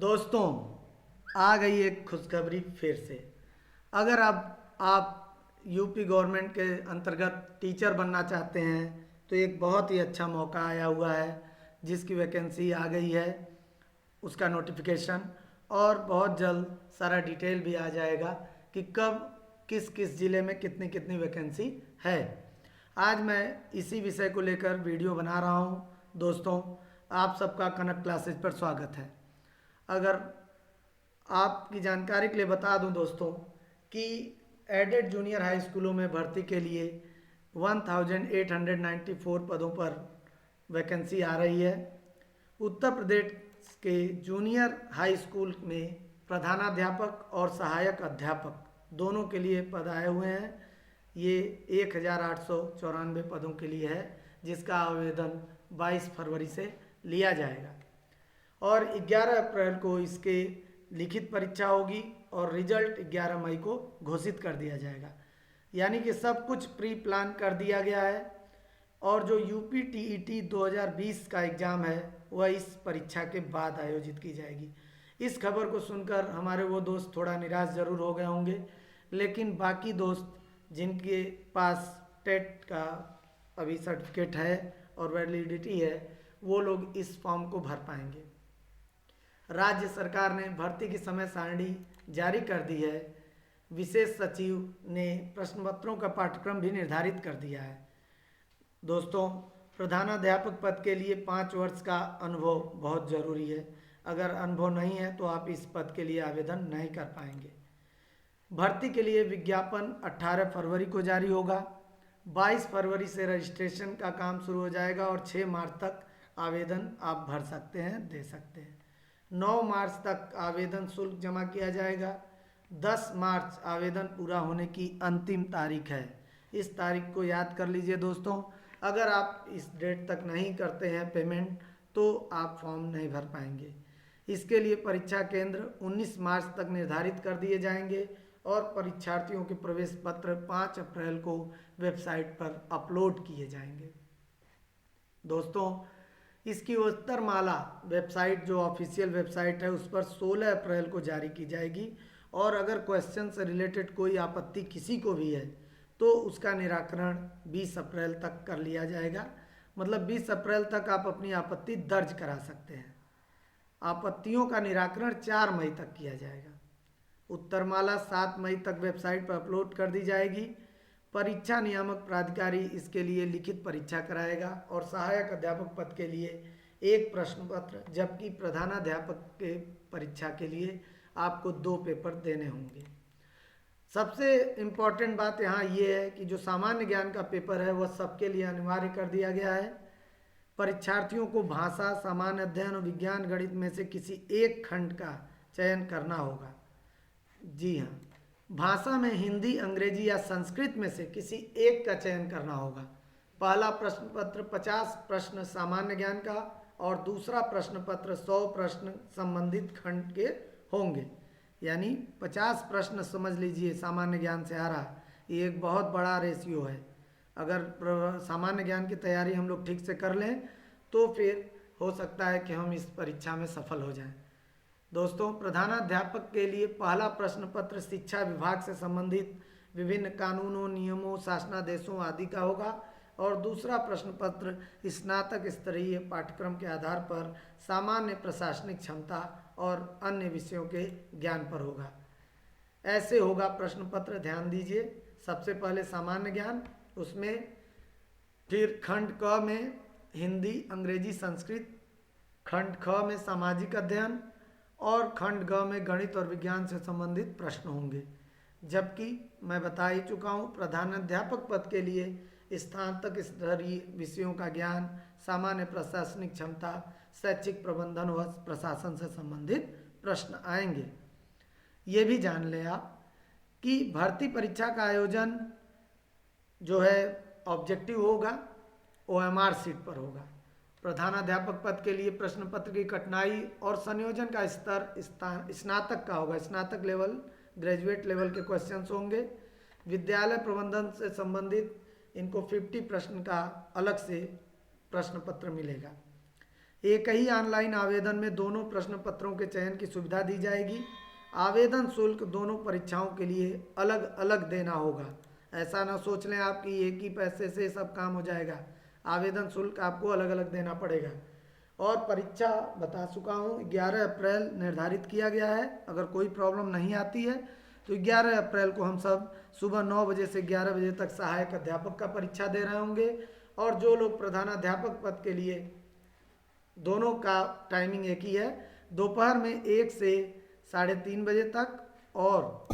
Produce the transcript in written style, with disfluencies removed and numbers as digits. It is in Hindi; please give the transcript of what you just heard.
दोस्तों, आ गई एक खुशखबरी फिर से। अगर अब आप यूपी गवर्नमेंट के अंतर्गत टीचर बनना चाहते हैं तो एक बहुत ही अच्छा मौका आया हुआ है, जिसकी वैकेंसी आ गई है, उसका नोटिफिकेशन। और बहुत जल्द सारा डिटेल भी आ जाएगा कि कब किस किस ज़िले में कितनी कितनी वैकेंसी है। आज मैं इसी विषय को लेकर वीडियो बना रहा हूँ। दोस्तों, आप सबका कनक क्लासेज पर स्वागत है। अगर आपकी जानकारी के लिए बता दूं दोस्तों कि एडेड जूनियर हाई स्कूलों में भर्ती के लिए 1894 पदों पर वैकेंसी आ रही है। उत्तर प्रदेश के जूनियर हाई स्कूल में प्रधानाध्यापक और सहायक अध्यापक दोनों के लिए पद आए हुए हैं। ये 1894 पदों के लिए है, जिसका आवेदन 22 फरवरी से लिया जाएगा और 11 अप्रैल को इसके लिखित परीक्षा होगी और रिजल्ट 11 मई को घोषित कर दिया जाएगा। यानी कि सब कुछ प्री प्लान कर दिया गया है। और जो यूपी टीईटी 2020 का एग्ज़ाम है वह इस परीक्षा के बाद आयोजित की जाएगी। इस खबर को सुनकर हमारे वो दोस्त थोड़ा निराश ज़रूर हो गए होंगे, लेकिन बाकी दोस्त जिनके पास टेट का अभी सर्टिफिकेट है और वैलिडिटी है, वो लोग इस फॉर्म को भर पाएंगे। राज्य सरकार ने भर्ती की समय सारणी जारी कर दी है। विशेष सचिव ने प्रश्न पत्रों का पाठ्यक्रम भी निर्धारित कर दिया है। दोस्तों, प्रधानाध्यापक पद के लिए 5 वर्ष का अनुभव बहुत ज़रूरी है। अगर अनुभव नहीं है तो आप इस पद के लिए आवेदन नहीं कर पाएंगे। भर्ती के लिए विज्ञापन 18 फरवरी को जारी होगा। 22 फरवरी से रजिस्ट्रेशन का काम शुरू हो जाएगा और 6 मार्च तक आवेदन आप भर सकते हैं, दे सकते हैं। 9 मार्च तक आवेदन शुल्क जमा किया जाएगा। 10 मार्च आवेदन पूरा होने की अंतिम तारीख है। इस तारीख को याद कर लीजिए दोस्तों। अगर आप इस डेट तक नहीं करते हैं पेमेंट तो आप फॉर्म नहीं भर पाएंगे। इसके लिए परीक्षा केंद्र 19 मार्च तक निर्धारित कर दिए जाएंगे और परीक्षार्थियों के प्रवेश पत्र 5 अप्रैल को वेबसाइट पर अपलोड किए जाएंगे। दोस्तों, इसकी उत्तरमाला वेबसाइट, जो ऑफिशियल वेबसाइट है, उस पर 16 अप्रैल को जारी की जाएगी। और अगर क्वेश्चन से रिलेटेड कोई आपत्ति किसी को भी है तो उसका निराकरण 20 अप्रैल तक कर लिया जाएगा। मतलब 20 अप्रैल तक आप अपनी आपत्ति दर्ज करा सकते हैं। आपत्तियों का निराकरण 4 मई तक किया जाएगा। उत्तरमाला 7 मई तक वेबसाइट पर अपलोड कर दी जाएगी। परीक्षा नियामक प्राधिकारी इसके लिए लिखित परीक्षा कराएगा और सहायक अध्यापक पद के लिए एक प्रश्न पत्र, जबकि प्रधानाध्यापक के परीक्षा के लिए आपको 2 पेपर देने होंगे। सबसे इम्पॉर्टेंट बात यहाँ ये है कि जो सामान्य ज्ञान का पेपर है वह सबके लिए अनिवार्य कर दिया गया है। परीक्षार्थियों को भाषा, सामान्य अध्ययन और विज्ञान गणित में से किसी एक खंड का चयन करना होगा। जी हाँ, भाषा में हिंदी, अंग्रेजी या संस्कृत में से किसी एक का चयन करना होगा। पहला प्रश्न पत्र 50 प्रश्न सामान्य ज्ञान का और दूसरा प्रश्न पत्र 100 प्रश्न संबंधित खंड के होंगे। यानी 50 प्रश्न समझ लीजिए सामान्य ज्ञान से आ रहा। ये एक बहुत बड़ा रेशियो है। अगर सामान्य ज्ञान की तैयारी हम लोग ठीक से कर लें तो फिर हो सकता है कि हम इस परीक्षा में सफल हो जाएं। दोस्तों, प्रधानाध्यापक के लिए पहला प्रश्न पत्र शिक्षा विभाग से संबंधित विभिन्न कानूनों, नियमों, शासनादेशों आदि का होगा और दूसरा प्रश्न पत्र स्नातक स्तरीय पाठ्यक्रम के आधार पर सामान्य प्रशासनिक क्षमता और अन्य विषयों के ज्ञान पर होगा। ऐसे होगा प्रश्न पत्र, ध्यान दीजिए। सबसे पहले सामान्य ज्ञान, उसमें फिर खंड क में हिंदी, अंग्रेजी, संस्कृत, खंड ख में सामाजिक अध्ययन और खंड ग में गणित और विज्ञान से संबंधित प्रश्न होंगे। जबकि मैं बता ही चुका हूँ, प्रधानाध्यापक पद के लिए स्नातक स्तरीय विषयों का ज्ञान, सामान्य प्रशासनिक क्षमता, शैक्षिक प्रबंधन व प्रशासन से संबंधित प्रश्न आएंगे। ये भी जान लें आप कि भर्ती परीक्षा का आयोजन जो है ऑब्जेक्टिव होगा, OMR सीट पर होगा। प्रधानाध्यापक पद के लिए प्रश्न पत्र की कठिनाई और संयोजन का स्तर स्नातक का होगा। स्नातक लेवल, ग्रेजुएट लेवल के क्वेश्चंस होंगे। विद्यालय प्रबंधन से संबंधित इनको 50 प्रश्न का अलग से प्रश्न पत्र मिलेगा। एक ही ऑनलाइन आवेदन में दोनों प्रश्न पत्रों के चयन की सुविधा दी जाएगी। आवेदन शुल्क दोनों परीक्षाओं के लिए अलग अलग देना होगा। ऐसा ना सोच लें आप कि एक ही पैसे से सब काम हो जाएगा। आवेदन शुल्क आपको अलग अलग देना पड़ेगा। और परीक्षा बता चुका हूँ, 11 अप्रैल निर्धारित किया गया है। अगर कोई प्रॉब्लम नहीं आती है तो 11 अप्रैल को हम सब सुबह 9 बजे से 11 बजे तक सहायक अध्यापक का परीक्षा दे रहे होंगे। और जो लोग प्रधानाध्यापक पद के लिए, दोनों का टाइमिंग एक ही है, दोपहर में 1 से 3:30 बजे तक और